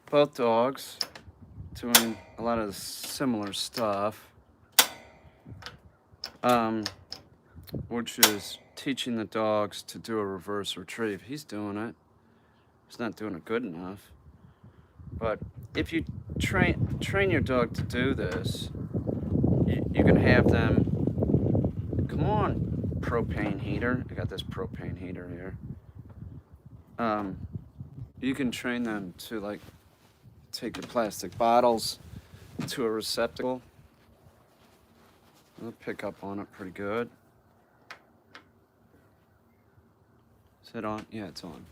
both dogs doing a lot of similar stuff, um, which is teaching the dogs to do a reverse retrieve. He's doing it. He's not doing it good enough. But if you train your dog to do this, you can have them. Come on, propane heater. I got this propane heater here. You can train them to like take the plastic bottles to a receptacle. They'll pick up on it pretty good. Is it on? Yeah, it's on.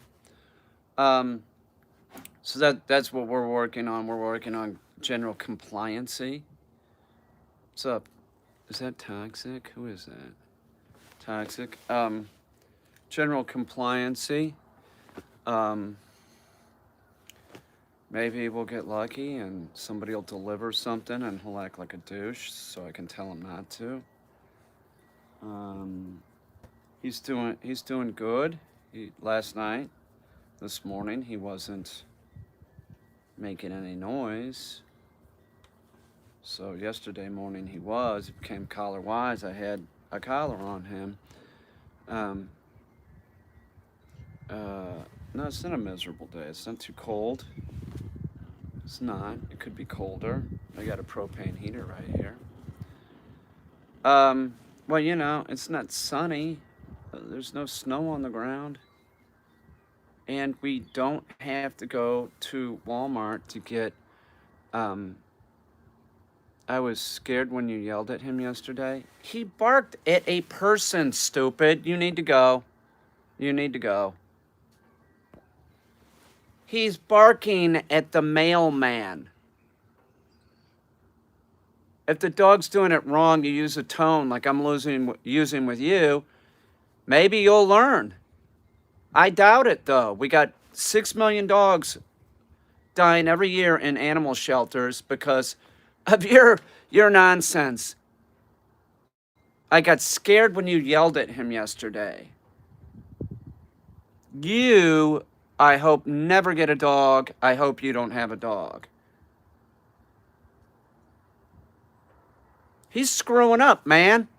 So that's what we're working on. We're working on general compliancy. What's up? Is that toxic? Who is that? Toxic. General compliancy. Maybe we'll get lucky and somebody will deliver something and he'll act like a douche, so I can tell him not to. He's doing good. Last night, this morning, he wasn't making any noise. So yesterday morning he became collar wise. I had a collar on him. No, it's not a miserable day. It's not too cold. It's not. It could be colder. I got a propane heater right here. Well, you know, it's not sunny. There's no snow on the ground. And we don't have to go to Walmart to get, I was scared when you yelled at him yesterday. He barked at a person, stupid. You need to go. You need to go. He's barking at the mailman. If the dog's doing it wrong, you use a tone like I'm using with you, maybe you'll learn. I doubt it, though. We got 6 million dogs dying every year in animal shelters because of your nonsense. I got scared when you yelled at him yesterday. You, I hope, never get a dog. I hope you don't have a dog. He's screwing up, man.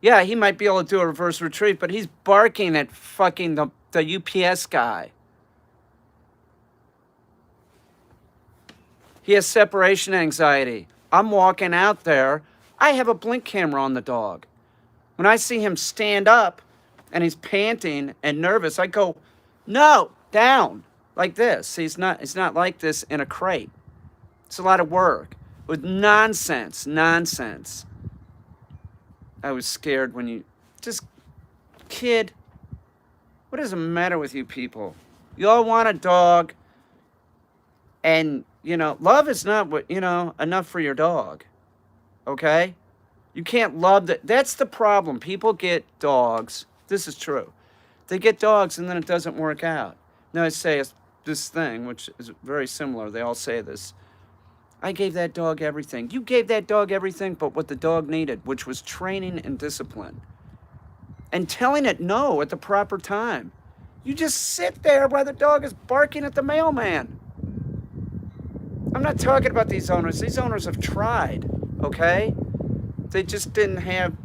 Yeah, he might be able to do a reverse retrieve, but he's barking at fucking the UPS guy. He has separation anxiety. I'm walking out there. I have a blink camera on the dog. When I see him stand up and he's panting and nervous, I go, no, down, like this. He's not like this in a crate. It's a lot of work with nonsense. I was scared when you kid, what is the matter with you people? You all want a dog, and, you know, love is not what, you know, enough for your dog, okay? You can't love that. That's the problem. People get dogs. This is true. They get dogs, and then it doesn't work out. Now I say this thing, which is very similar. They all say this. I gave that dog everything. You gave that dog everything but what the dog needed, which was training and discipline. And telling it no at the proper time. You just sit there while the dog is barking at the mailman. I'm not talking about these owners. These owners have tried, okay? They just didn't have...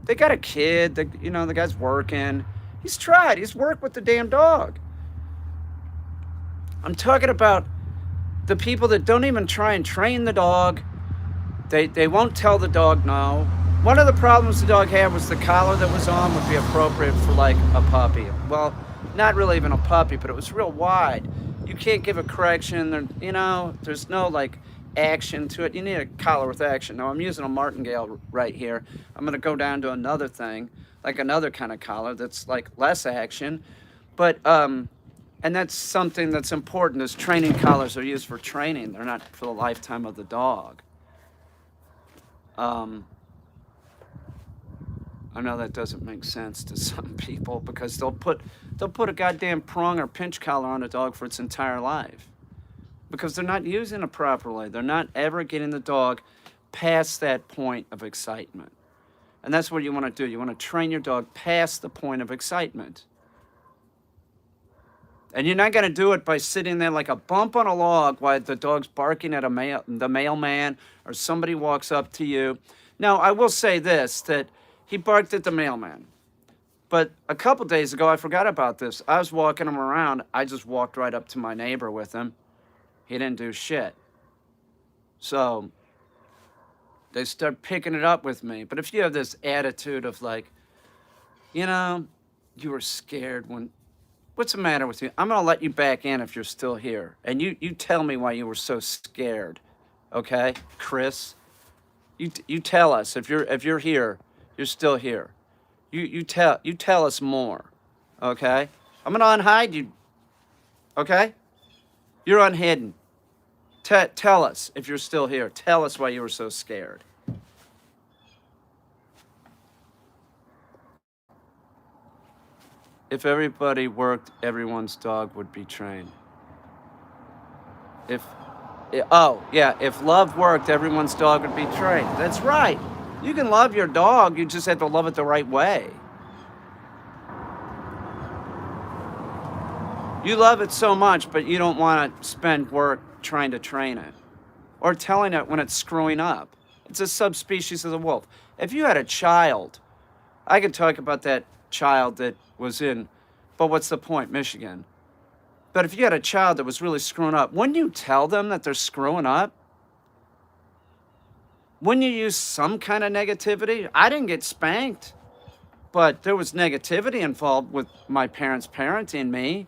They got a kid. The guy's working. He's tried. He's worked with the damn dog. I'm talking about the people that don't even try and train the dog. They won't tell the dog no. One of the problems the dog had was the collar that was on would be appropriate for like a puppy. Well, not really even a puppy, but it was real wide. You can't give a correction. There's no like action to it. You need a collar with action. Now I'm using a martingale right here. I'm gonna go down to another thing, like another kind of collar that's like less action, but and that's something that's important, is training collars are used for training. They're not for the lifetime of the dog. I know that doesn't make sense to some people because they'll put a goddamn prong or pinch collar on a dog for its entire life because they're not using it properly. They're not ever getting the dog past that point of excitement. And that's what you want to do. You want to train your dog past the point of excitement. And you're not going to do it by sitting there like a bump on a log while the dog's barking at the mailman or somebody walks up to you. Now, I will say this, that he barked at the mailman. But a couple days ago, I forgot about this. I was walking him around. I just walked right up to my neighbor with him. He didn't do shit. So they start picking it up with me. But if you have this attitude of like, you know, you were scared when, what's the matter with you? I'm going to let you back in if you're still here. And you tell me why you were so scared. Okay, Chris? You tell us if you're here, you're still here. You tell us more. Okay? I'm going to unhide you. Okay? You're unhidden. Tell us if you're still here. Tell us why you were so scared. If everybody worked, everyone's dog would be trained. If love worked, everyone's dog would be trained. That's right. You can love your dog, you just have to love it the right way. You love it so much, but you don't want to spend work trying to train it or telling it when it's screwing up. It's a subspecies of the wolf. If you had a child, I could talk about that child that was in, but what's the point, Michigan? But if you had a child that was really screwing up, wouldn't you tell them that they're screwing up? Wouldn't you use some kind of negativity? I didn't get spanked, but there was negativity involved with my parents parenting me.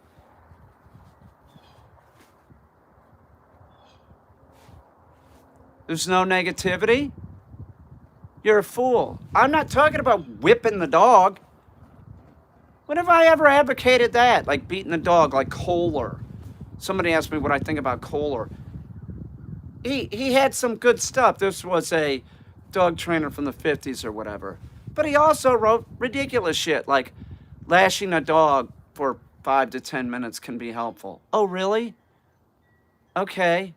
There's no negativity? You're a fool. I'm not talking about whipping the dog. When have I ever advocated that? Like beating the dog, like Kohler. Somebody asked me what I think about Kohler. He had some good stuff. This was a dog trainer from the 50s or whatever. But he also wrote ridiculous shit, like lashing a dog for 5 to 10 minutes can be helpful. Oh, really? Okay,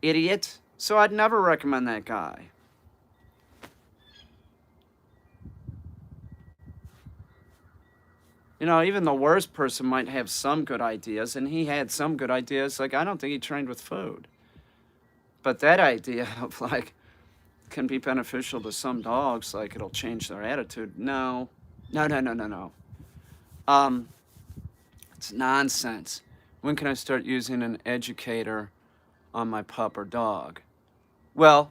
idiot. So I'd never recommend that guy. You know, even the worst person might have some good ideas, and he had some good ideas. Like, I don't think he trained with food. But that idea of, like, can be beneficial to some dogs, like it'll change their attitude. No. No. It's nonsense. When can I start using an educator on my pup or dog? Well,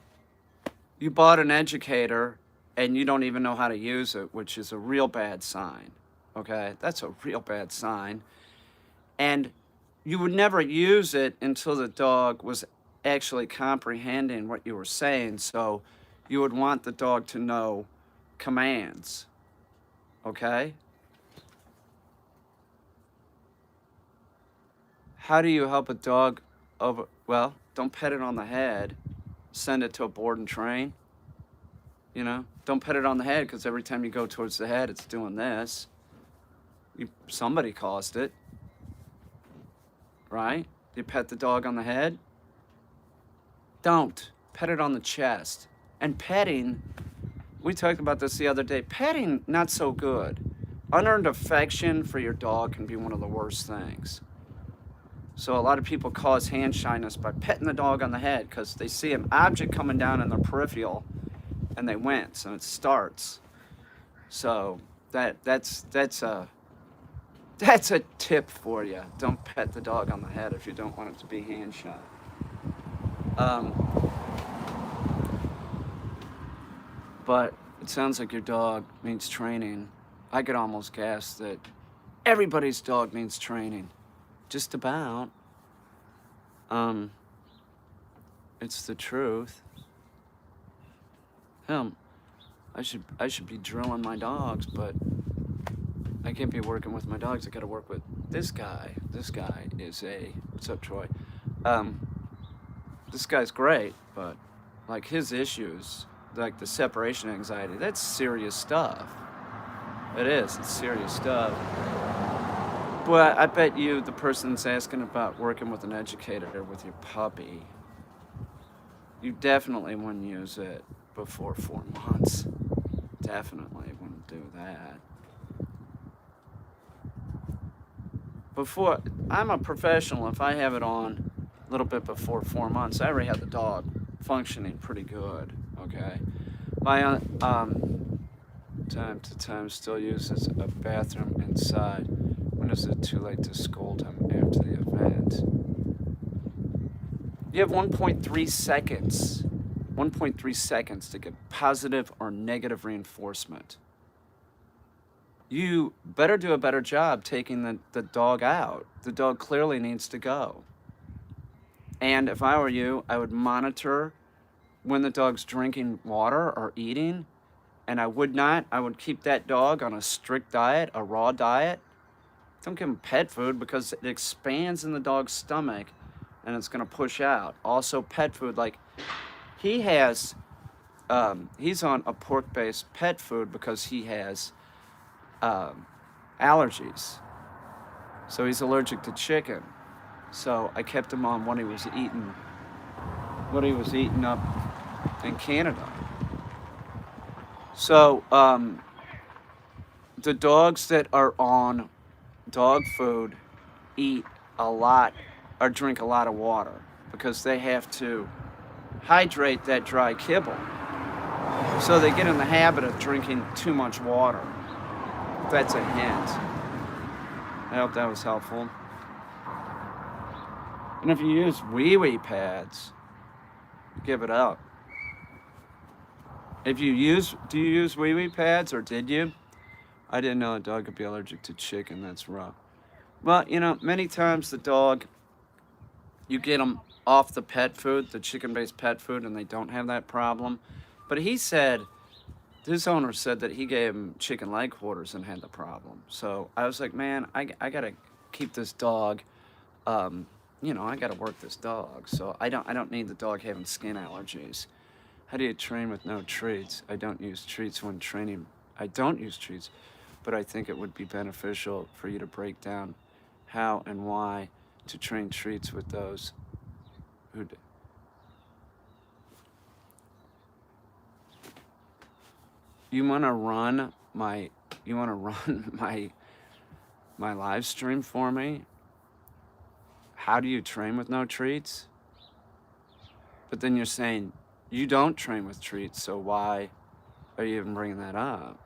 you bought an educator and you don't even know how to use it, which is a real bad sign. Okay? That's a real bad sign. And you would never use it until the dog was actually comprehending what you were saying. So you would want the dog to know commands. Okay? How do you help a dog over? Well, don't pet it on the head. Send it to a board and train. You know, don't pet it on the head because every time you go towards the head, it's doing this. Somebody caused it, right? You pet the dog on the head. Don't pet it on the chest. And petting, we talked about this the other day. Petting, not so good. Unearned affection for your dog can be one of the worst things. So a lot of people cause hand shyness by petting the dog on the head because they see an object coming down in their peripheral and they wince and it starts. So that's a tip for you. Don't pet the dog on the head if you don't want it to be hand shy. But it sounds like your dog needs training. I could almost guess that everybody's dog needs training. Just about. It's the truth. Hell, I should be drilling my dogs, but I can't be working with my dogs. I gotta work with this guy. This guy is what's up, Troy? This guy's great, but like his issues, like the separation anxiety, that's serious stuff. It is, it's serious stuff. Well, I bet you the person that's asking about working with an educator with your puppy, you definitely wouldn't use it before 4 months. Definitely wouldn't do that. before I'm a professional. If I have it on a little bit before 4 months, I already have the dog functioning pretty good. Okay, my time to time still uses a bathroom inside. When is it too late to scold him after the event? You have 1.3 seconds. 1.3 seconds to get positive or negative reinforcement. You better do a better job taking the dog out. The dog clearly needs to go. And if I were you, I would monitor when the dog's drinking water or eating. And I would keep that dog on a strict diet, a raw diet. Don't give him pet food because it expands in the dog's stomach and it's going to push out. Also, pet food, like he has, he's on a pork-based pet food because he has allergies. So he's allergic to chicken. So I kept him on what he was eating up in Canada. So the dogs that are on dog food eat a lot or drink a lot of water because they have to hydrate that dry kibble. So they get in the habit of drinking too much water. That's a hint. I hope that was helpful. And if you use wee-wee pads, give it up. Do you use wee-wee pads, or did you? I didn't know a dog could be allergic to chicken. That's rough. Well, many times the dog, you get them off the pet food, the chicken-based pet food, and they don't have that problem. But his owner said that he gave him chicken leg quarters and had the problem. So I was like, man, I got to keep this dog, I got to work this dog. So I don't need the dog having skin allergies. How do you train with no treats? I don't use treats when training. I don't use treats, but I think it would be beneficial for you to break down how and why to train treats with those who do. You want to run my live stream for me? How do you train with no treats? But then you're saying you don't train with treats, so why are you even bringing that up?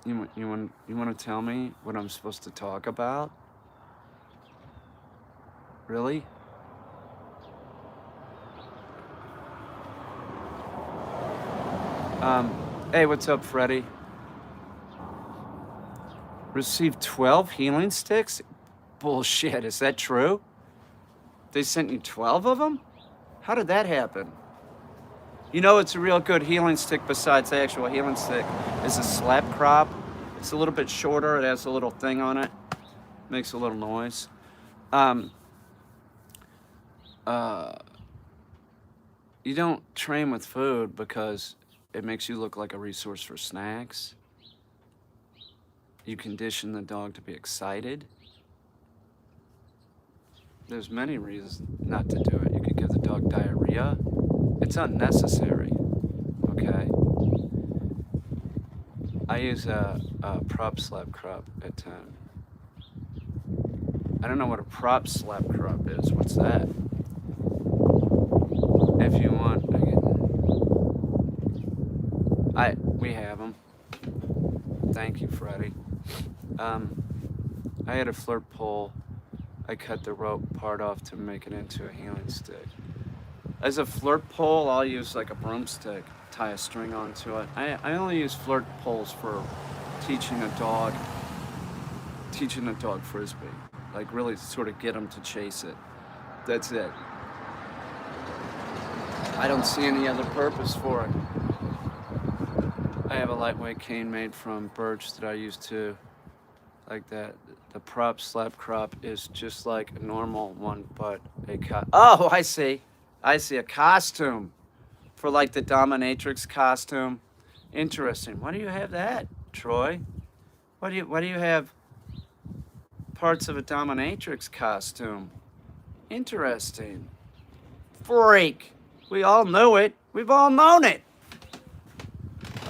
You want to tell me what I'm supposed to talk about? Really? Hey, what's up, Freddie? Received 12 healing sticks? Bullshit, is that true? They sent you 12 of them? How did that happen? It's a real good healing stick besides the actual healing stick is a slap crop. It's a little bit shorter. It has a little thing on it. Makes a little noise. You don't train with food because it makes you look like a resource for snacks. You condition the dog to be excited. There's many reasons not to do it. You could give the dog diarrhea. It's unnecessary, okay? I use a prop slap crop at time. I don't know what a prop slap crop is. What's that? If you want, we have them. Thank you, Freddie. I had a flirt pole. I cut the rope part off to make it into a healing stick. As a flirt pole, I'll use like a broomstick, tie a string onto it. I only use flirt poles for teaching a dog frisbee. Like really sort of get them to chase it. That's it. I don't see any other purpose for it. I have a lightweight cane made from birch that I use too. Like that. The prop slap crop is just like a normal one, but oh, I see. A costume for like the dominatrix costume. Interesting. Why do you have that, Troy? Why do you have parts of a dominatrix costume? Interesting. Freak. We all knew it. We've all known it.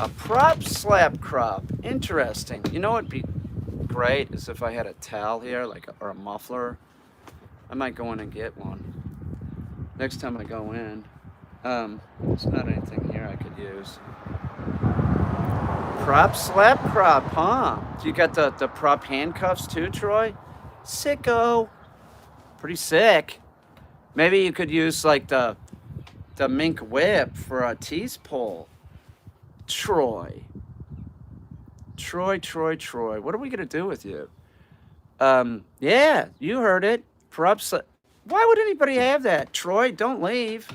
A prop slap crop. Interesting. You know what'd be great is if I had a towel here, or a muffler. I might go in and get one next time I go in. There's not anything here I could use. Prop slap crop, huh? You got the prop handcuffs too, Troy? Sicko. Pretty sick. Maybe you could use like the mink whip for a tease pull. Troy. Troy. What are we gonna do with you? Yeah, you heard it. Prop slap. Why would anybody have that? Troy, don't leave.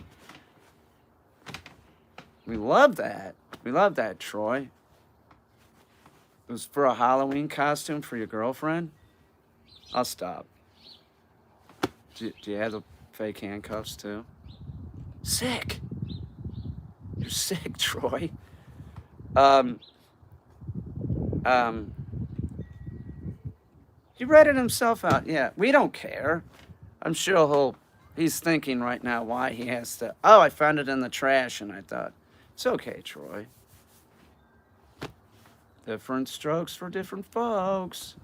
We love that. We love that, Troy. It was for a Halloween costume for your girlfriend? I'll stop. Do you have the fake handcuffs too? Sick. You're sick, Troy. Um, um, he ratted himself out. Yeah, we don't care. I'm sure he's thinking right now why he has to. Oh, I found it in the trash, and I thought, it's okay, Troy. Different strokes for different folks.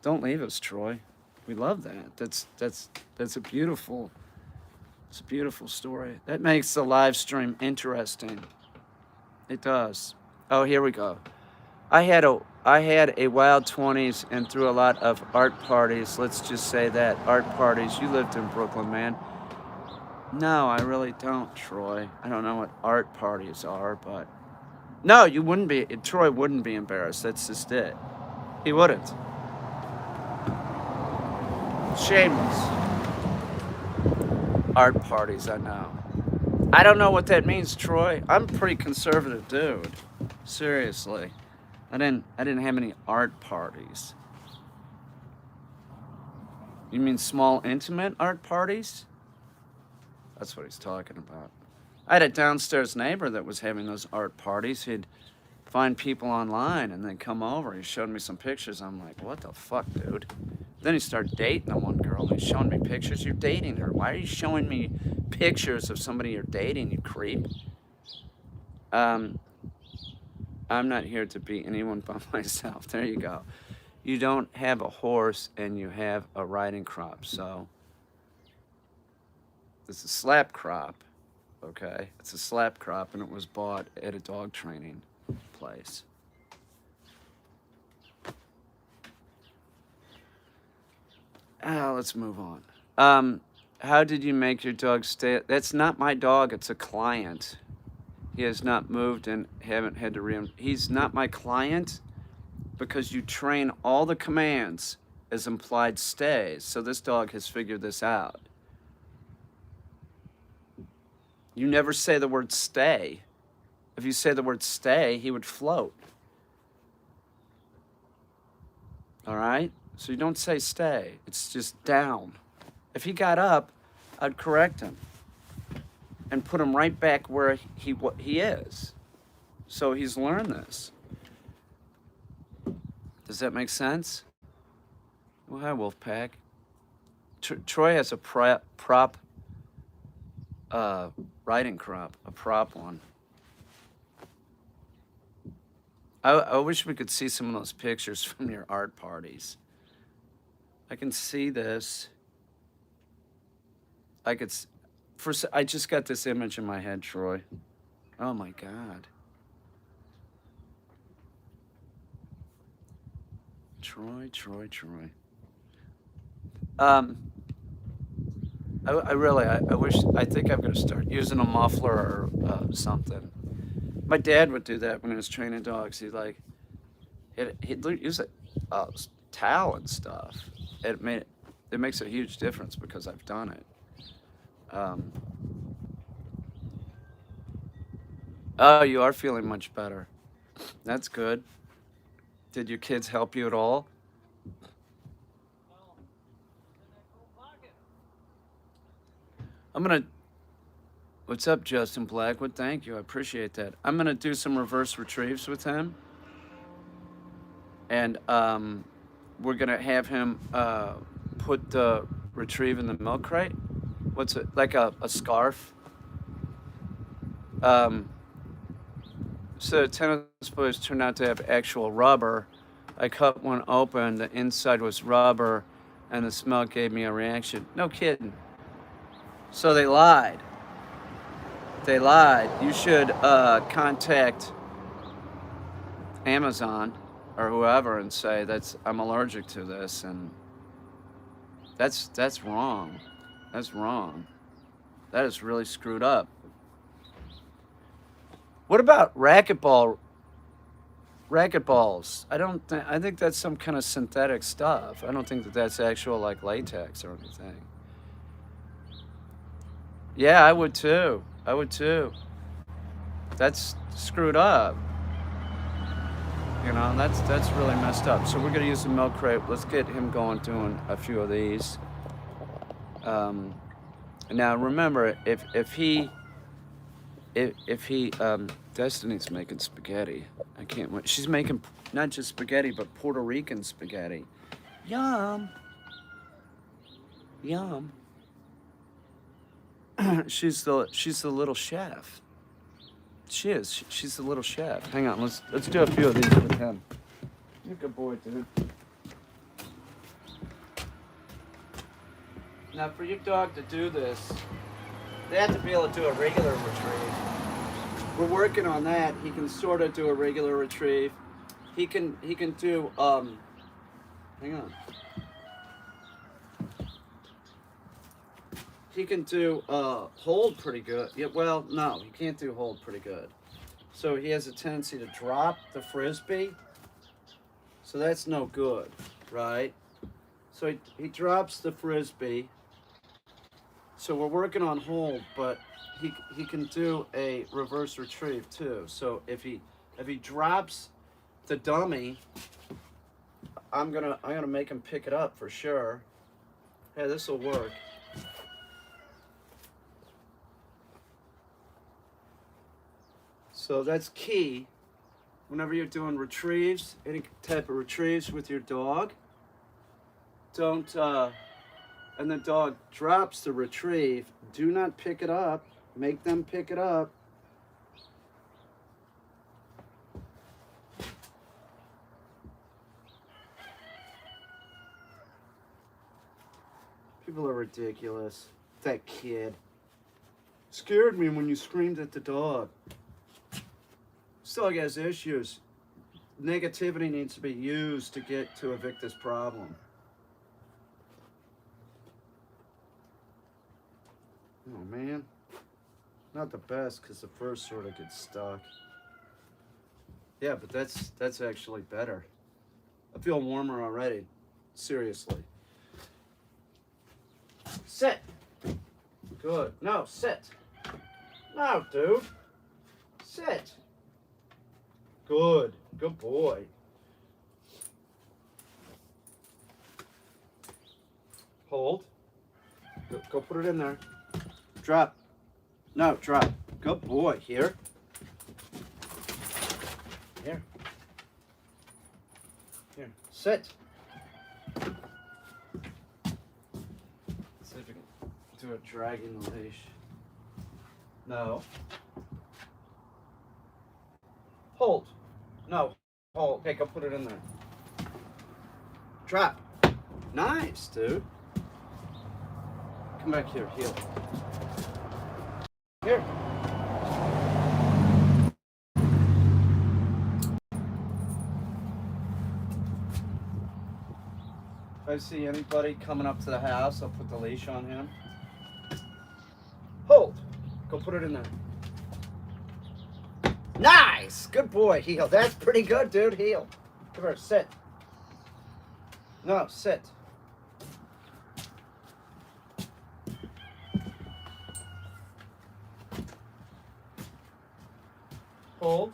Don't leave us, Troy. We love that. That's a beautiful. It's a beautiful story. That makes the live stream interesting. It does. Oh, here we go. I had a wild 20s and threw a lot of art parties. Let's just say that art parties. You lived in Brooklyn, man. No, I really don't, Troy. I don't know what art parties are, but no, you wouldn't be. Troy wouldn't be embarrassed. That's just it. He wouldn't. Shameless. Art parties, I know. I don't know what that means, Troy. I'm a pretty conservative dude. Seriously. I didn't have any art parties. You mean small, intimate art parties? That's what he's talking about. I had a downstairs neighbor that was having those art parties. He'd find people online and then come over. He showed me some pictures. I'm like, what the fuck, dude? Then he started dating the one girl. He's showing me pictures. You're dating her. Why are you showing me pictures of somebody you're dating, you creep? I'm not here to be anyone but myself. There you go. You don't have a horse and you have a riding crop. So this is a slap crop, okay? It's a slap crop and it was bought at a dog training place. Let's move on. How did you make your dog stay? That's not my dog. It's a client. He has not moved and haven't had to He's not my client because you train all the commands as implied stays. So this dog has figured this out. You never say the word stay. If you say the word stay, he would float. All right? So you don't say stay. It's just down. If he got up, I'd correct him and put him right back where he is. So he's learned this. Does that make sense? Well, hi, Wolfpack. Troy has a prop riding crop, a prop one. I wish we could see some of those pictures from your art parties. I can see this. I just got this image in my head, Troy. Oh my God. Troy. I think I'm gonna start using a muffler or something. My dad would do that when he was training dogs. He'd use a towel and stuff. It makes a huge difference because I've done it. Oh, you are feeling much better. That's good. Did your kids help you at all? What's up, Justin Blackwood? Thank you, I appreciate that. I'm gonna do some reverse retrieves with him. And we're gonna have him put the retrieve in the milk crate. What's it, like a scarf? So tennis boys turned out to have actual rubber, I cut one open, the inside was rubber, and the smell gave me a reaction. No kidding. So they lied. They lied. You should contact Amazon or whoever and say I'm allergic to this, and that's wrong. That's wrong. That is really screwed up. What about racquetballs? I think that's some kind of synthetic stuff. I don't think that that's actual like latex or anything. Yeah, I would too. I would too. That's screwed up. You know, that's really messed up. So we're gonna use the milk crate. Let's get him going doing a few of these. Now remember, if he Destiny's making spaghetti. I can't wait. She's making not just spaghetti, but Puerto Rican spaghetti. Yum. Yum. she's the little chef. She is. She's the little chef. Hang on. Let's do a few of these with him. You're a good boy, dude. Now, for your dog to do this, they have to be able to do a regular retrieve. We're working on that. He can sort of do a regular retrieve. He can do hang on. He can do hold pretty good. Yeah, well, no, he can't do hold pretty good. So he has a tendency to drop the frisbee. So that's no good, right? So he drops the frisbee. So we're working on hold, but he can do a reverse retrieve too. So if he drops the dummy, I'm gonna make him pick it up for sure. Hey, this will work. So that's key. Whenever you're doing retrieves, any type of retrieves with your dog, don't and the dog drops the retrieve, do not pick it up. Make them pick it up. People are ridiculous. That kid scared me when you screamed at the dog. This dog has issues. Negativity needs to be used to evict this problem. Oh man, not the best because the fur sort of gets stuck. Yeah, but that's actually better. I feel warmer already. Seriously. Sit. Good. No, sit. No, dude. Sit. Good. Good boy. Hold. Go put it in there. Drop. No, drop. Good boy. Here. Here. Here. Sit. Let's see if we can do a dragging the leash. No. Hold. No. Hold. Okay, go put it in there. Drop. Nice, dude. Come back here. Heel. Here. If I see anybody coming up to the house, I'll put the leash on him. Hold. Go put it in there. Nice. Good boy. Heel. That's pretty good, dude. Heel. Come here. Sit. No, sit. Hold.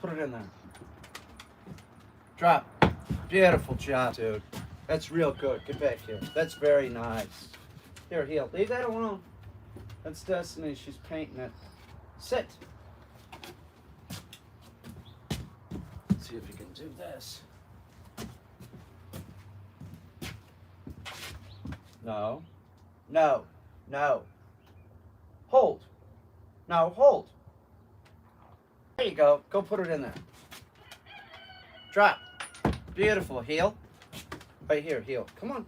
Put it in there. Drop. Beautiful job, dude. That's real good. Get back here. That's very nice. Here, heel. Leave that alone. That's Destiny. She's painting it. Sit. Let's see if you can do this. No. No. No. Hold. No, hold. There you go. Go put it in there. Drop. Beautiful. Heel. Right here. Heel. Come on.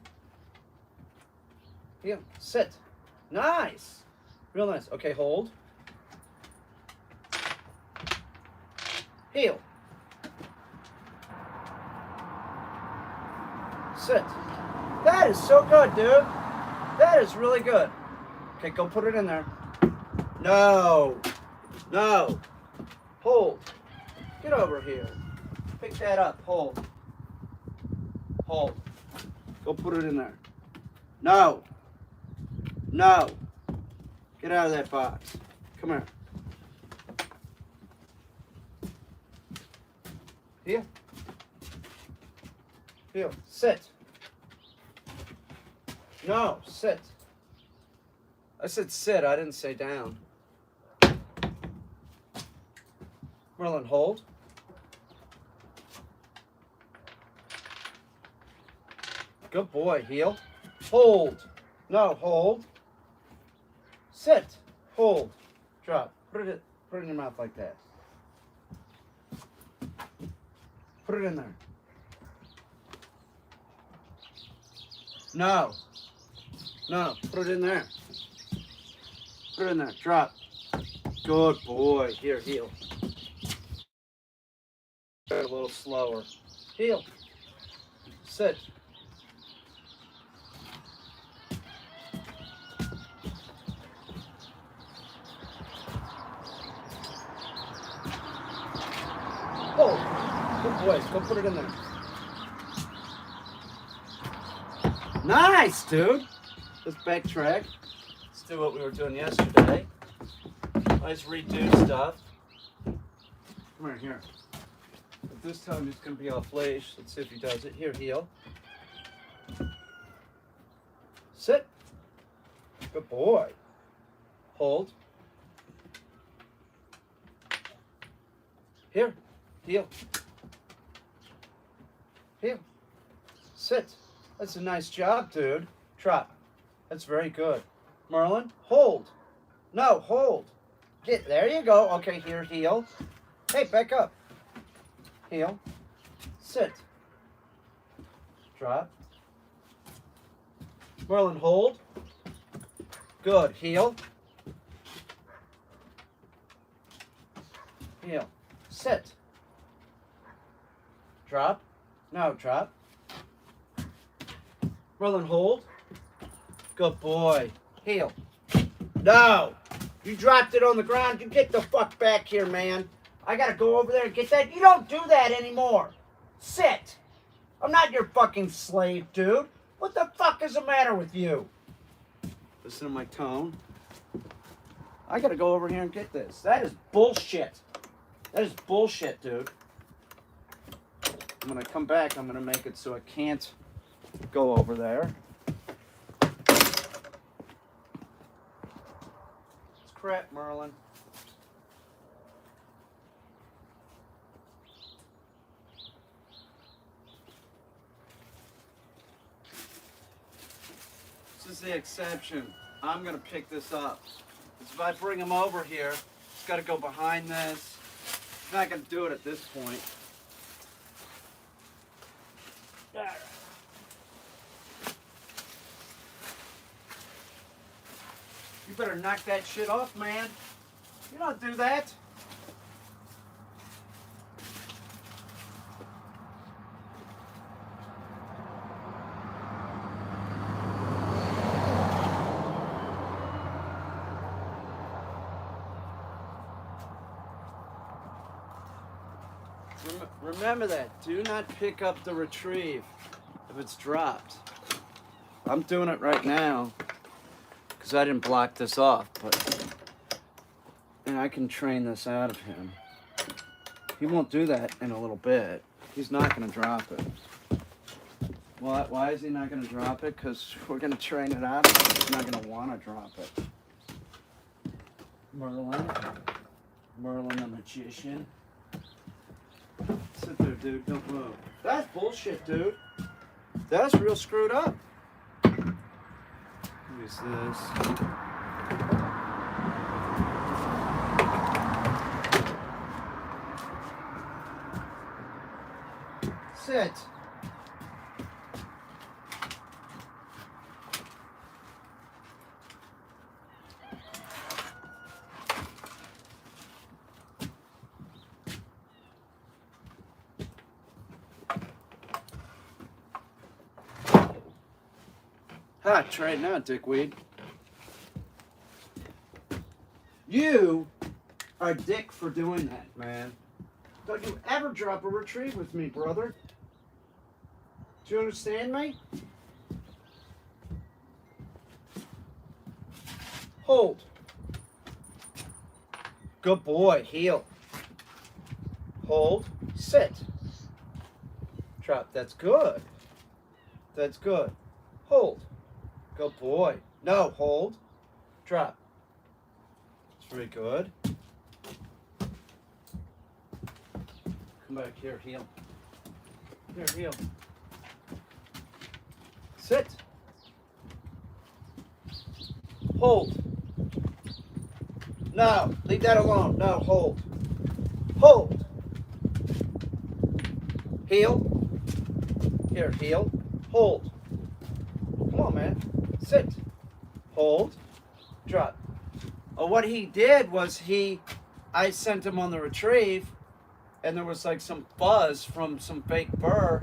Heel. Sit. Nice. Real nice. Okay, hold. Heel. Sit. That is so good, dude. That is really good. Okay, go put it in there. No. No. Hold. Get over here. Pick that up. Hold. Hold. Go put it in there. No. No. Get out of that box. Come here. Here. Here. Sit. No. Sit. I said sit. I didn't say down. Merlin, hold. Good boy. Heel. Hold. No. Hold. Sit. Hold. Drop. Put it in your mouth like that. Put it in there. No. No. Put it in there. Put it in there. Drop. Good boy. Here, heel. A little slower. Heel. Sit. Hold. Good boy. Go put it in there. Nice, dude. Let's backtrack. Let's do what we were doing yesterday. Let's redo stuff. Come here. But this time it's going to be off leash. Let's see if he does it. Here, heel. Sit. Good boy. Hold. Here. Heel. Heel. Sit. That's a nice job, dude. Trot. That's very good. Merlin, hold. No, hold. There you go. Okay, here, heel. Hey, back up. Heel. Sit. Drop. Merlin, hold. Good. Heel. Heel. Sit. Drop. No, drop. Merlin, hold. Good boy. Heel. No. You dropped it on the ground. You get the fuck back here, man. I gotta go over there and get that. You don't do that anymore. Sit. I'm not your fucking slave, dude. What the fuck is the matter with you? Listen to my tone. I gotta go over here and get this. That is bullshit. That is bullshit, dude. I'm gonna come back. I'm gonna make it so I can't go over there. It's crap, Merlin. This is the exception. I'm gonna pick this up. Because if I bring him over here, it's gotta go behind this. I'm not gonna do it at this point. You better knock that shit off, man. You don't do that. Remember that. Do not pick up the retrieve if it's dropped. I'm doing it right now because I didn't block this off, and I can train this out of him. He won't do that in a little bit. He's not going to drop it. Why is he not going to drop it? Because we're going to train it out of him. He's not going to want to drop it. Merlin the magician. Sit there, dude. Don't move. That's bullshit, dude. That's real screwed up. What is this? Sit. Ha, try it now, dickweed. You are a dick for doing that, man. Don't you ever drop a retrieve with me, brother. Do you understand me? Hold. Good boy. Heel. Hold. Sit. Drop. That's good. That's good. Hold. Good boy. No. Hold. Drop. That's very good. Come back here. Heel. Here. Heel. Sit. Hold. No. Leave that alone. No. Hold. Hold. Heel. Here. Heel. Hold. Come on, man. Sit. Hold. Drop. Oh, what he did was I sent him on the retrieve, and there was like some buzz from some fake burr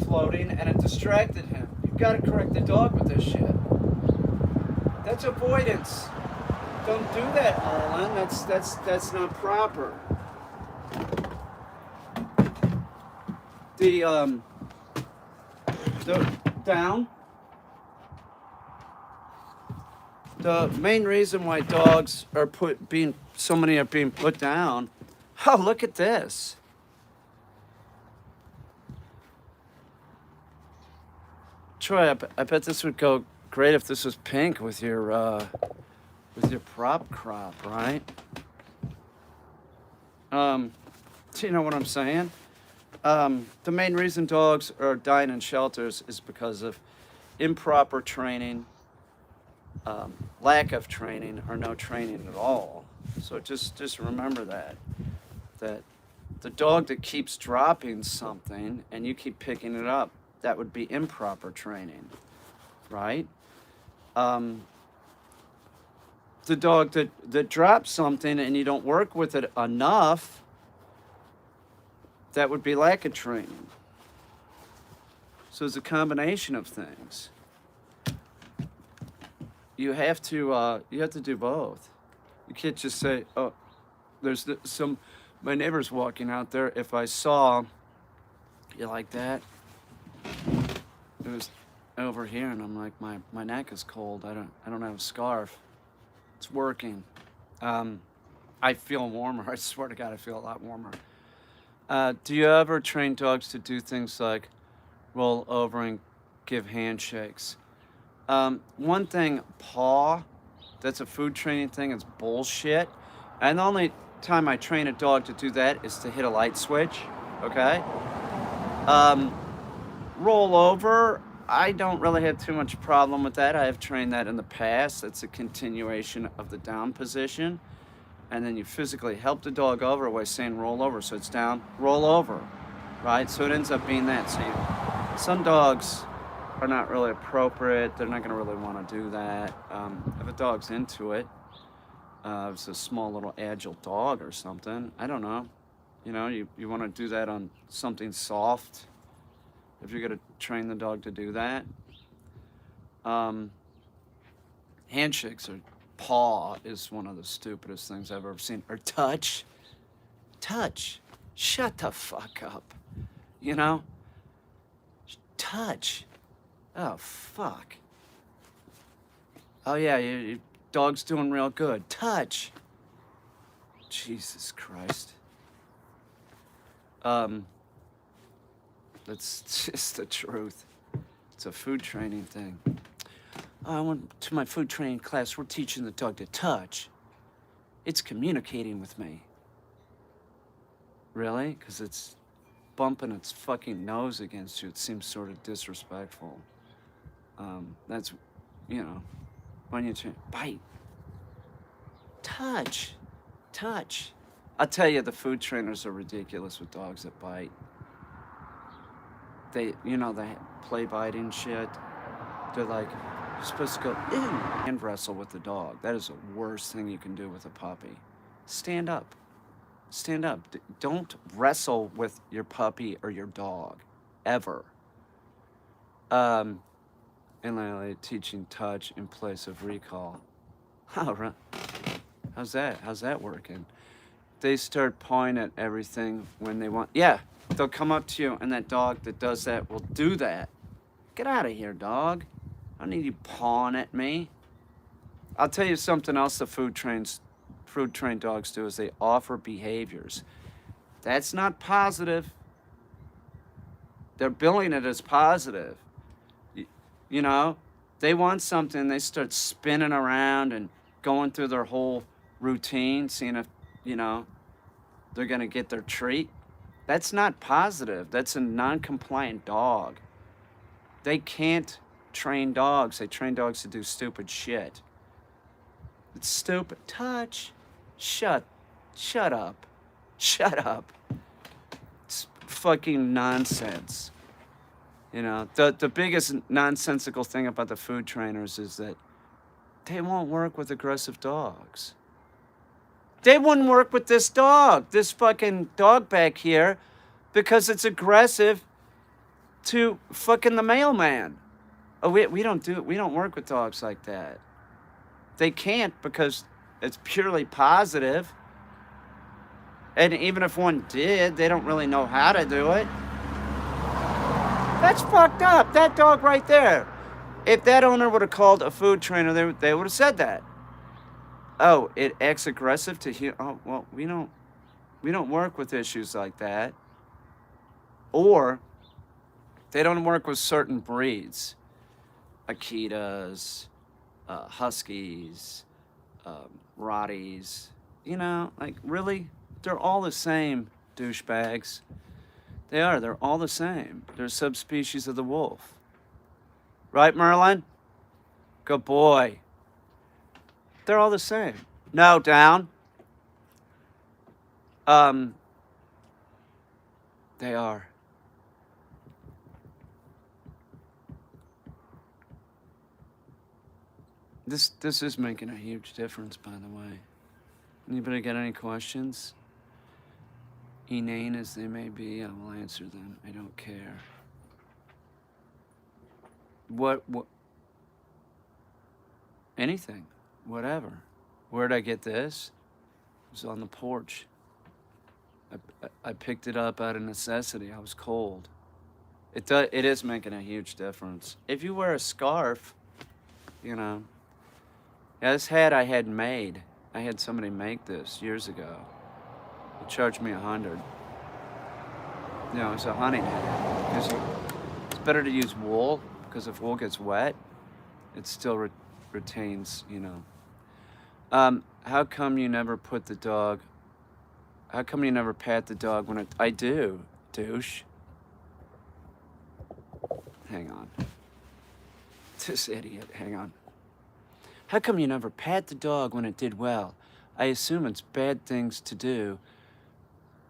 floating, and it distracted him. You've got to correct the dog with this shit. That's avoidance. Don't do that, Merlin. That's not proper. The down. The main reason why dogs are so many are being put down. Oh, look at this. Troy, I bet this would go great if this was pink with your prop crop, right? Do you know what I'm saying? The main reason dogs are dying in shelters is because of improper training, lack of training, or no training at all. So just remember that the dog that keeps dropping something and you keep picking it up, that would be improper training, right? The dog that drops something and you don't work with it enough, that would be lack of training. So it's a combination of things. You have to do both. You can't just say, oh, there's my neighbor's walking out there. If I saw you like that, it was over here, and I'm like, my neck is cold. I don't have a scarf. It's working. I feel warmer. I swear to God, I feel a lot warmer. Do you ever train dogs to do things like roll over and give handshakes? One thing, paw, that's a food training thing. It's bullshit. And the only time I train a dog to do that is to hit a light switch, okay? Roll over, I don't really have too much problem with that. I have trained that in the past. It's a continuation of the down position. And then you physically help the dog over by saying roll over. So it's down, roll over, right? So it ends up being that. So some dogs are not really appropriate. They're not going to really want to do that. If a dog's into it, if it's a small little agile dog or something, I don't know. You want to do that on something soft if you're going to train the dog to do that. Handshakes or paw is one of the stupidest things I've ever seen. Or touch. Shut the fuck up. Touch. Oh, fuck. Oh, yeah, your dog's doing real good. Touch. Jesus Christ. That's just the truth. It's a food training thing. I went to my food training class. We're teaching the dog to touch. It's communicating with me. Really? Because it's bumping its fucking nose against you. It seems sort of disrespectful. That's, when you bite. Touch. I'll tell you, the food trainers are ridiculous with dogs that bite. they play biting shit. They're like, you're supposed to go, ew, and wrestle with the dog. That is the worst thing you can do with a puppy. Stand up. Stand up. Don't wrestle with your puppy or your dog, ever. Um, and like teaching touch in place of recall. Oh, right. How's that? How's that working? They start pawing at everything when they want. Yeah, they'll come up to you, and that dog that does that will do that. Get out of here, dog. I don't need you pawing at me. I'll tell you something else the food trained dogs do is they offer behaviors. That's not positive. They're billing it as positive. You, you know, they want something, they start spinning around and going through their whole routine, seeing if, you know, they're going to get their treat. That's not positive. That's a non-compliant dog. They can't train dogs. They train dogs to do stupid shit. It's stupid. Touch. Shut up. Shut up. It's fucking nonsense. You know, the biggest nonsensical thing about the food trainers is that they won't work with aggressive dogs. They wouldn't work with this dog, this fucking dog back here, because it's aggressive to fucking the mailman. Oh, we don't work with dogs like that. They can't because it's purely positive. And even if one did, they don't really know how to do it. That's fucked up. That dog right there. If that owner would have called a food trainer, they would have said that. Oh, it acts aggressive to hear. Oh, well, we don't work with issues like that. Or they don't work with certain breeds, Akitas, Huskies, Rotties. You know, like really, they're all the same, douchebags. They are. They're all the same. They're subspecies of the wolf. Right, Merlin? Good boy. They're all the same. No, down. They are. This is making a huge difference, by the way. Anybody got any questions? Inane as they may be, I will answer them. I don't care. What? Anything. Whatever. Where'd I get this? It was on the porch. I picked it up out of necessity. I was cold. It is making a huge difference. If you wear a scarf, you know. Yeah, this hat I had made. I had somebody make this years ago. He charged me $100. You know, it's a hunting hat. Because it's better to use wool, because if wool gets wet, it still retains, you know. How come you never pat the dog when I do, douche. Hang on. This idiot, hang on. How come you never pat the dog when it did well? I assume it's bad things to do.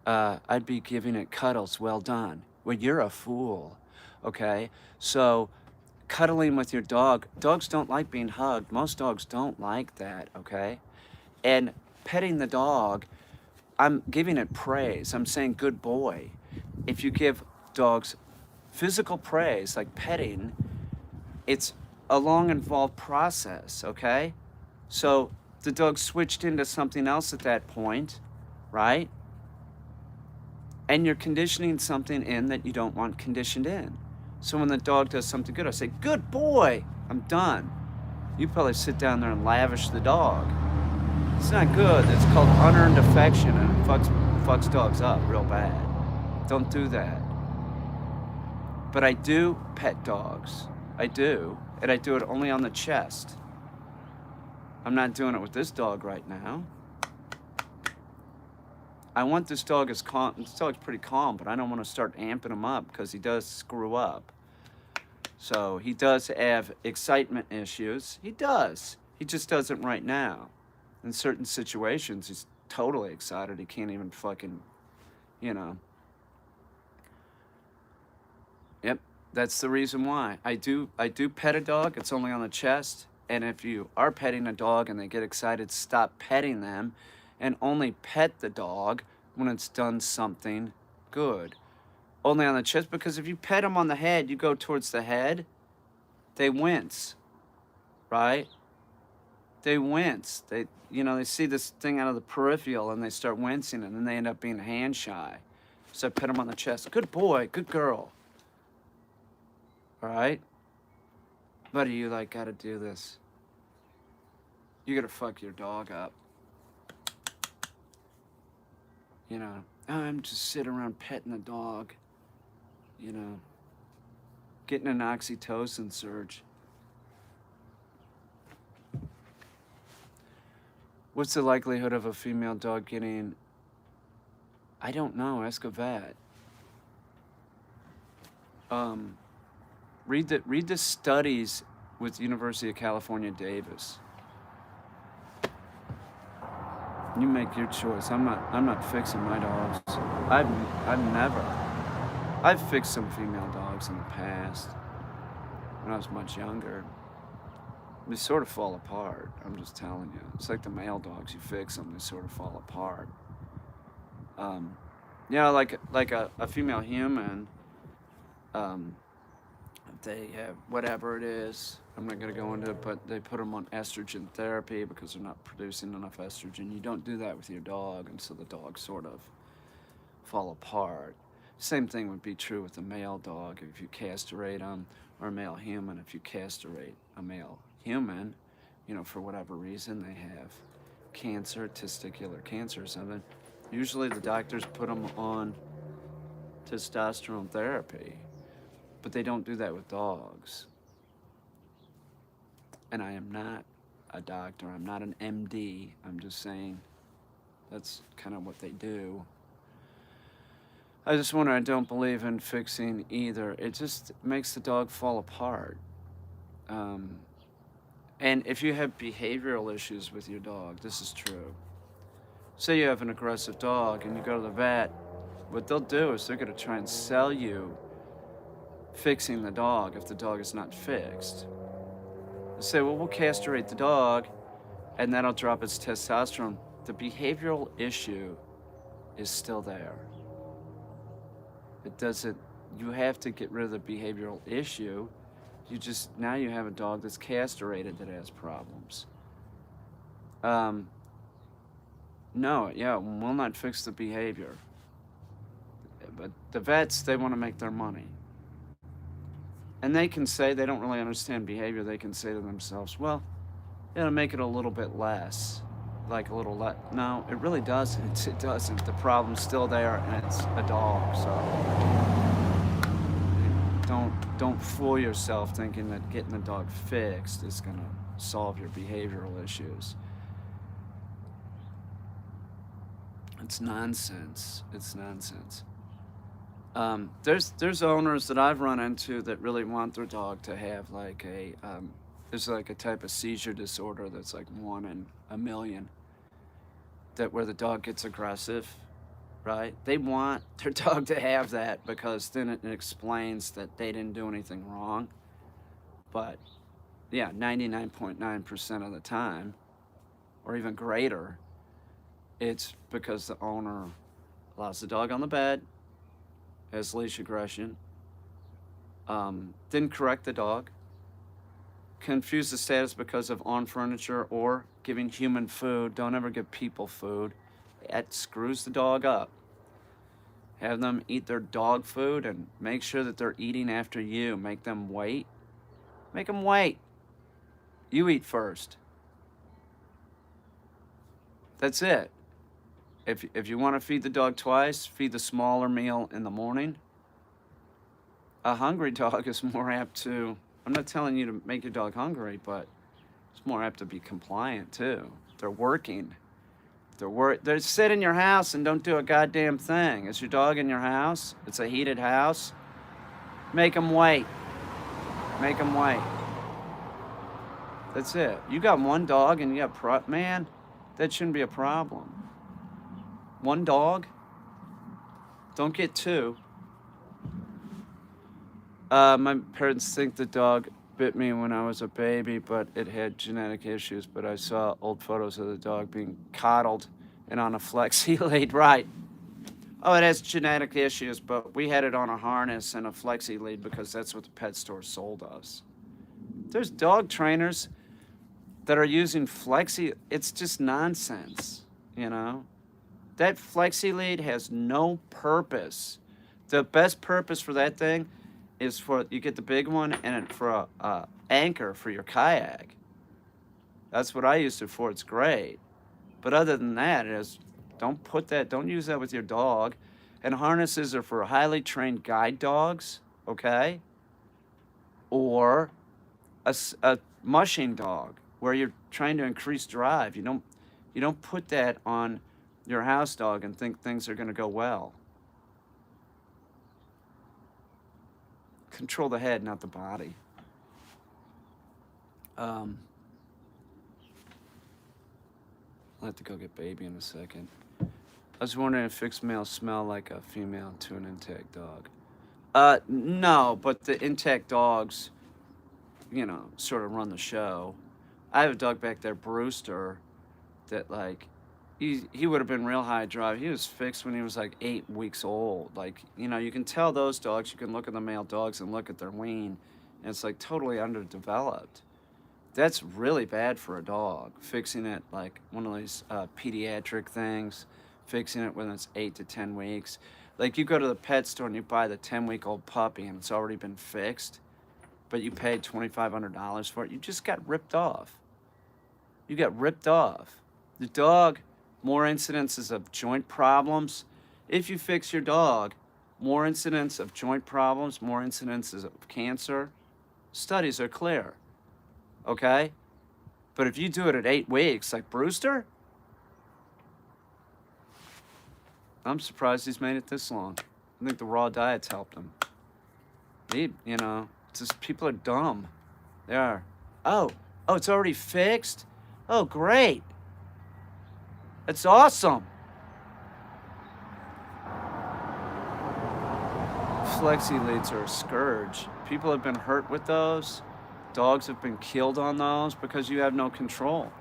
I'd be giving it cuddles, well done. Well, you're a fool, okay? So, cuddling with your dog, dogs don't like being hugged. Most dogs don't like that, okay? And petting the dog, I'm giving it praise. I'm saying good boy. If you give dogs physical praise, like petting, it's a long, involved process, okay? So the dog switched into something else at that point, right? And you're conditioning something in that you don't want conditioned in. So when the dog does something good, I say, good boy, I'm done. You probably sit down there and lavish the dog. It's not good. It's called unearned affection, and it fucks dogs up real bad. Don't do that. But I do pet dogs. I do. And I do it only on the chest. I'm not doing it with this dog right now. I want this dog as calm. This dog's pretty calm, but I don't want to start amping him up because he does screw up. So he does have excitement issues. He does. He just doesn't right now. In certain situations, he's totally excited. He can't even fucking, you know. Yep. That's the reason why I do pet a dog. It's only on the chest. And if you are petting a dog and they get excited, stop petting them and only pet the dog when it's done something good. Only on the chest, because if you pet them on the head, you go towards the head, they wince, right? They wince. They see this thing out of the peripheral and they start wincing and then they end up being hand shy. So I pet them on the chest. Good boy, good girl. All right? Buddy, you like gotta do this. You gotta fuck your dog up. I'm just sitting around petting the dog, getting an oxytocin surge. What's the likelihood of a female dog getting... I don't know, ask a vet. Read the studies with University of California, Davis. You make your choice. I'm not fixing my dogs. I've fixed some female dogs in the past when I was much younger. They sort of fall apart. I'm just telling you. It's like the male dogs. You fix them, they sort of fall apart. Like a female human. They have whatever it is. I'm not going to go into it, but they put them on estrogen therapy because they're not producing enough estrogen. You don't do that with your dog, and so the dogs sort of fall apart. Same thing would be true with a male dog if you castrate them, or a male human if you castrate a male human. For whatever reason, they have cancer, testicular cancer or something. Usually the doctors put them on testosterone therapy, but they don't do that with dogs. And I am not a doctor, I'm not an MD, I'm just saying that's kind of what they do. I don't believe in fixing either. It just makes the dog fall apart. And if you have behavioral issues with your dog, this is true. Say you have an aggressive dog and you go to the vet, what they'll do is they're going to try and sell you fixing the dog if the dog is not fixed. They'll say, well, we'll castrate the dog and that'll drop its testosterone. The behavioral issue is still there. You have to get rid of the behavioral issue. Now you have a dog that's castrated that has problems. Will not fix the behavior. But the vets, they want to make their money. And they can say they don't really understand behavior. They can say to themselves, well, it'll make it a little bit less. Like a little less. No, it really doesn't. It doesn't. The problem's still there, and it's a dog. So don't fool yourself thinking that getting the dog fixed is going to solve your behavioral issues. It's nonsense. It's nonsense. There's owners that I've run into that really want their dog to have like there's like a type of seizure disorder that's like 1 in a million, where the dog gets aggressive, right? They want their dog to have that because then it explains that they didn't do anything wrong. But yeah, 99.9% of the time, or even greater, it's because the owner allows the dog on the bed, has leash aggression, didn't correct the dog, confused the status because of on furniture or giving human food. Don't ever give people food. That screws the dog up. Have them eat their dog food and make sure that they're eating after you. Make them wait. Make them wait. You eat first. That's it. If you want to feed the dog twice, feed the smaller meal in the morning. A hungry dog is more apt to, I'm not telling you to make your dog hungry, but it's more apt to be compliant too. They're working. They sit in your house and don't do a goddamn thing. Is your dog in your house? It's a heated house. Make them wait. Make them wait. That's it. You got one dog and you got man, that shouldn't be a problem. One dog. Don't get two. My parents think the dog bit me when I was a baby, but it had genetic issues. But I saw old photos of the dog being coddled and on a flexi lead. Right. Oh, it has genetic issues, but we had it on a harness and a flexi lead because that's what the pet store sold us. There's dog trainers that are using flexi. It's just nonsense, you know? That flexi lead has no purpose. The best purpose for that thing is for you get the big one and for a anchor for your kayak. That's what I used it for. It's great. But other than that, don't use that with your dog. And harnesses are for highly trained guide dogs, okay? Or a mushing dog where you're trying to increase drive. You don't put that on your house dog and think things are going to go well. Control the head, not the body. I'll have to go get baby in a second. I was wondering if fixed males smell like a female to an intact dog. No, but the intact dogs, sort of run the show. I have a dog back there, Brewster, that like he would have been real high drive. He was fixed when he was like 8 weeks old. Like, you can tell those dogs, you can look at the male dogs and look at their wean, and it's like totally underdeveloped. That's really bad for a dog. Fixing it like one of these pediatric things, fixing it when it's 8 to 10 weeks. Like you go to the pet store and you buy the 10-week-old puppy and it's already been fixed, but you paid $2,500 for it. You just got ripped off. You got ripped off. The dog, more incidences of joint problems. If you fix your dog, more incidents of joint problems, more incidences of cancer. Studies are clear. Okay? But if you do it at 8 weeks, like Brewster, I'm surprised he's made it this long. I think the raw diet's helped him. It's just people are dumb. They are. Oh, it's already fixed? Oh, great. That's awesome. Flexi leads are a scourge. People have been hurt with those. Dogs have been killed on those because you have no control.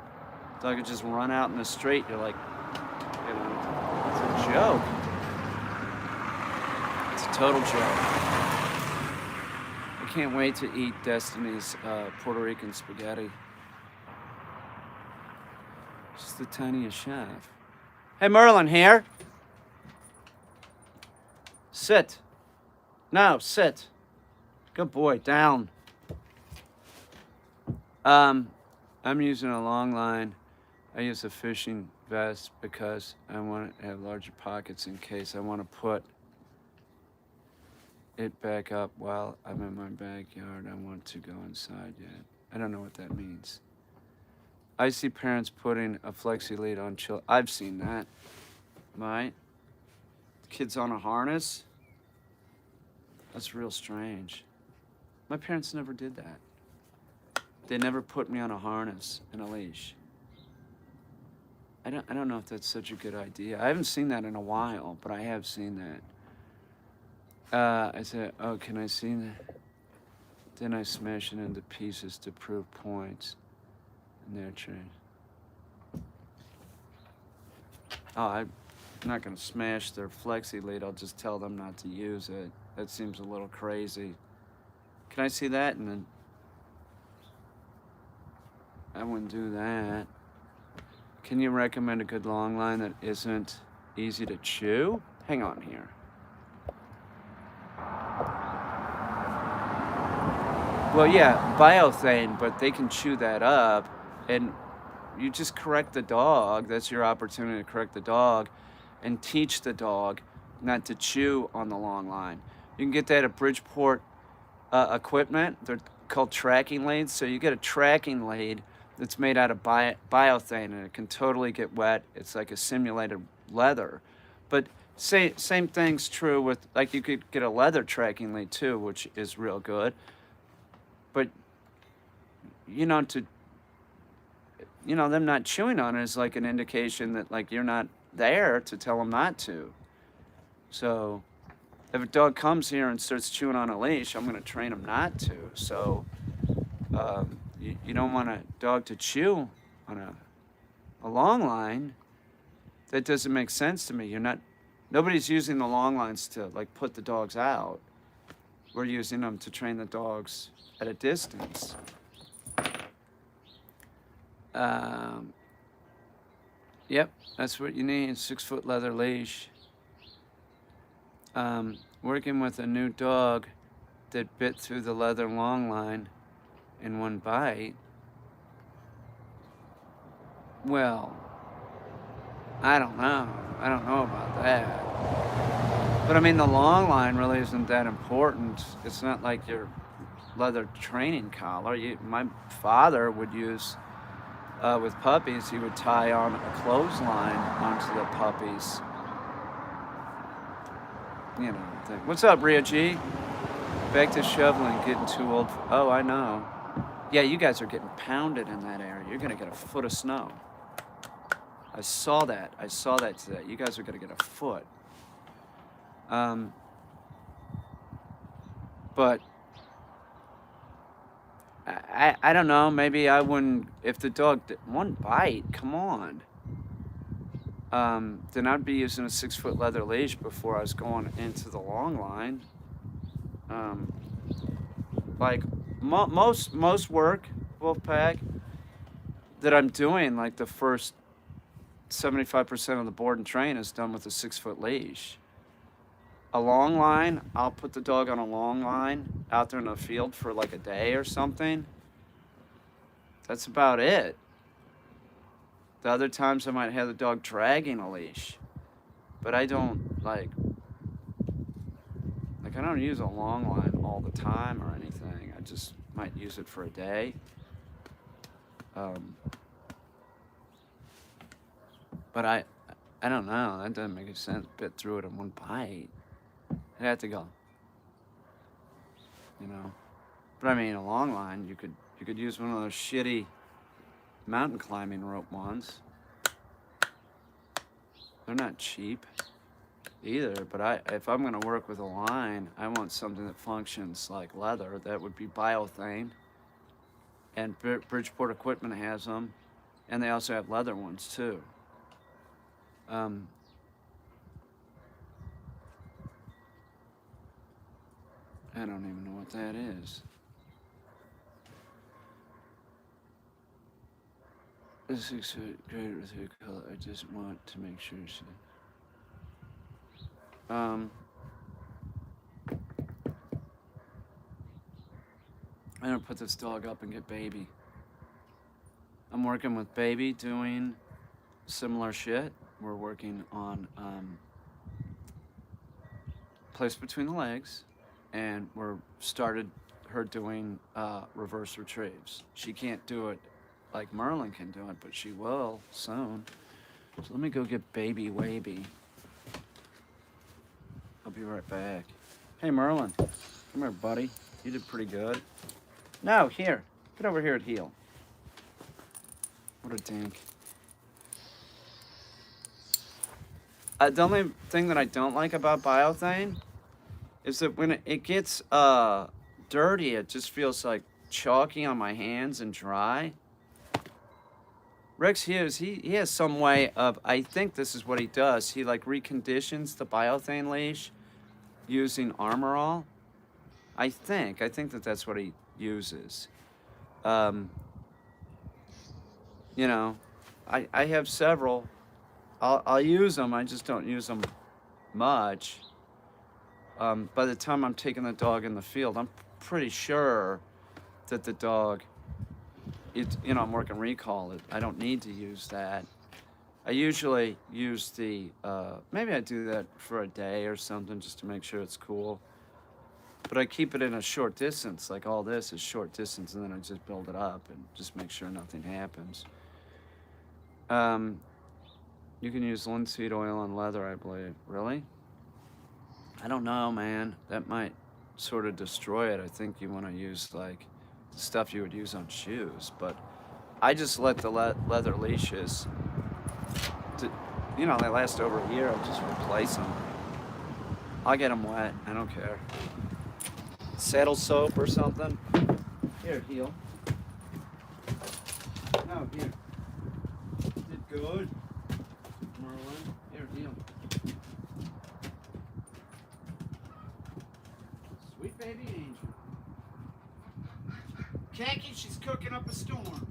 Dog could just run out in the street. You're like, it's a joke. It's a total joke. I can't wait to eat Destiny's Puerto Rican spaghetti. Just the tiniest chef. Hey, Merlin, here. Sit. No, sit. Good boy, down. I'm using a long line. I use a fishing vest because I want to have larger pockets in case I want to put it back up while I'm in my backyard. I want to go inside yet. I don't know what that means. I see parents putting a flexi lead on children. I've seen that, right? Kids on a harness. That's real strange. My parents never did that. They never put me on a harness and a leash. I don't know if that's such a good idea. I haven't seen that in a while, but I have seen that. I said, oh, can I see that? Then I smash it into pieces to prove points. And they're trained. Oh, I'm not going to smash their flexi lead. I'll just tell them not to use it. That seems a little crazy. Can I see that? And then I wouldn't do that. Can you recommend a good long line that isn't easy to chew? Hang on here. Well, yeah, biothane, but they can chew that up, and you just correct the dog. That's your opportunity to correct the dog and teach the dog not to chew on the long line. You can get that at Bridgeport equipment. They're called tracking leads. So you get a tracking lead that's made out of biothane, and it can totally get wet. It's like a simulated leather. But same thing's true with, like, you could get a leather tracking lead too, which is real good. But, them not chewing on it is like an indication that, like, you're not there to tell them not to. So if a dog comes here and starts chewing on a leash, I'm going to train him not to. So you don't want a dog to chew on a long line. That doesn't make sense to me. Nobody's using the long lines to like put the dogs out. We're using them to train the dogs at a distance. Yep, that's what you need, 6-foot leather leash. Working with a new dog that bit through the leather long line in one bite. Well, I don't know. I don't know about that. But I mean, the long line really isn't that important. It's not like your leather training collar. My father would use, with puppies, he would tie on a clothesline onto the puppies. You know, what's up, Ria G? Back to shoveling, getting too old. Oh, I know. Yeah, you guys are getting pounded in that area. You're going to get a foot of snow. I saw that today. You guys are going to get a foot. But I don't know. Maybe I wouldn't, if the dog one bite, come on. Then I'd be using a 6-foot leather leash before I was going into the long line. Like most work, Wolfpack, that I'm doing, like the first 75% of the board and train is done with a 6-foot leash. A long line, I'll put the dog on a long line out there in the field for like a day or something. That's about it. The other times I might have the dog dragging a leash, but I don't like I don't use a long line all the time or anything. I just might use it for a day. But I don't know. That doesn't make any sense. Bit through it in one bite. I'd have to go. You know. But I mean, a long line, you could use one of those shitty mountain climbing rope ones. They're not cheap either, but if I'm gonna work with a line, I want something that functions like leather. That would be biothane, and Bridgeport Equipment has them, and they also have leather ones too. I don't even know what that is. This is great with her color. I just want to make sure she. I'm gonna put this dog up and get Baby. I'm working with Baby doing similar shit. We're working on place between the legs, and we're started her doing reverse retrieves. She can't do it like Merlin can do it, but she will soon. So let me go get Baby Waby. I'll be right back. Hey, Merlin. Come here, buddy. You did pretty good. No, here. Get over here at heel. What a dink. The only thing that I don't like about biothane is that when it gets dirty, it just feels like chalky on my hands and dry. Rex Hughes, he has some way of, I think this is what he does. He like reconditions the biothane leash using Armor All. I think that that's what he uses. You know, I have several. I'll use them. I just don't use them much. By the time I'm taking the dog in the field, I'm pretty sure that the dog, I'm working recall. I don't need to use that. I usually use the, maybe I do that for a day or something just to make sure it's cool. But I keep it in a short distance, like all this is short distance, and then I just build it up and just make sure nothing happens. You can use linseed oil on leather, I believe. Really? I don't know, man. That might sort of destroy it. I think you want to use like stuff you would use on shoes, but I just let the leather leashes, they last over a year. I just replace them. I'll get them wet. I don't care. Saddle soap or something. Here, heel. Oh, here. Did good. Merlin. Here, heel. Sweet baby angel. Khaki, she's cooking up a storm.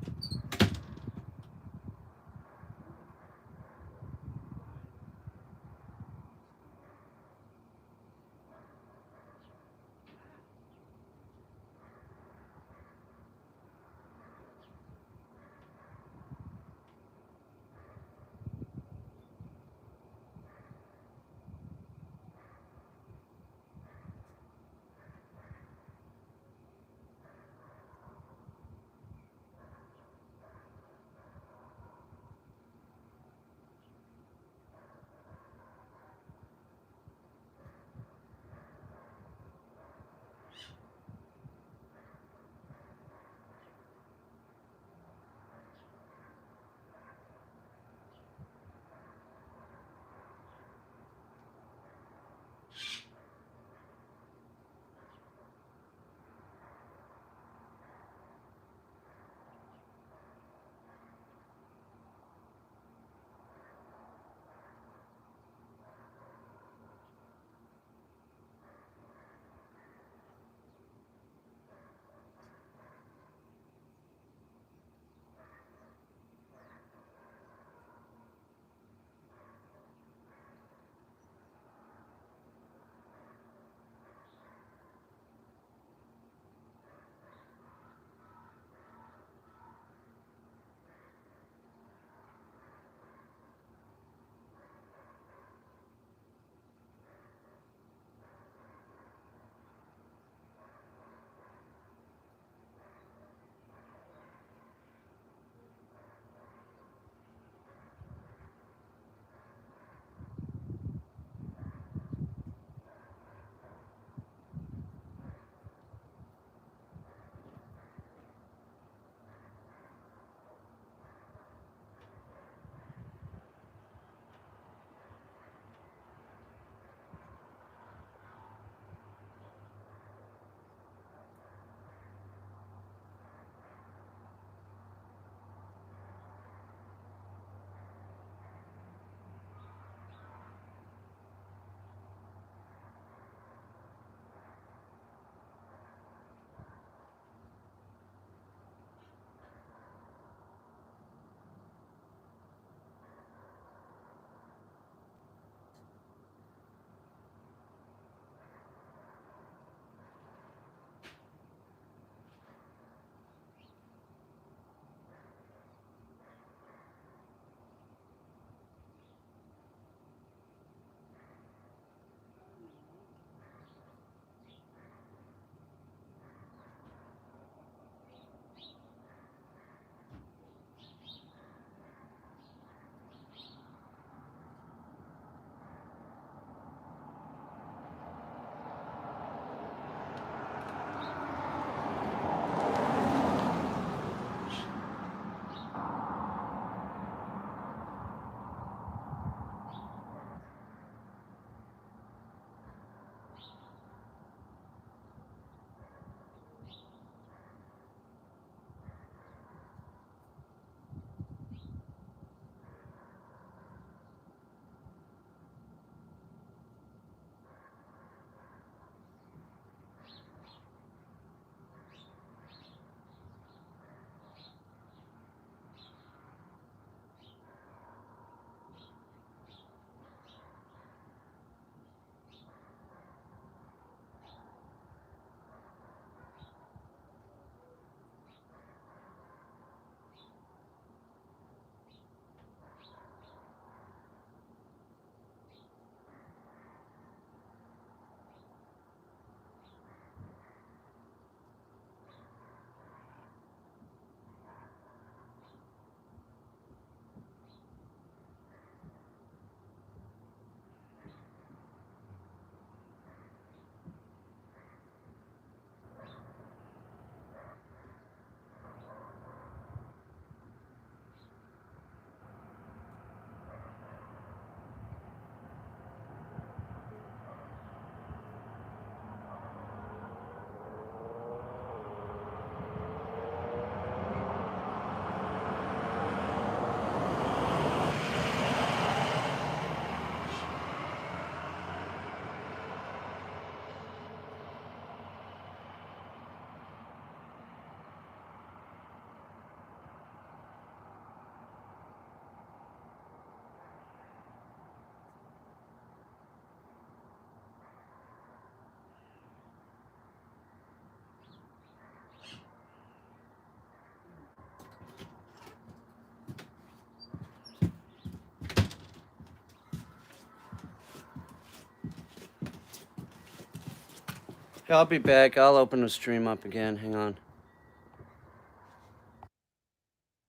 I'll be back. I'll open the stream up again. Hang on.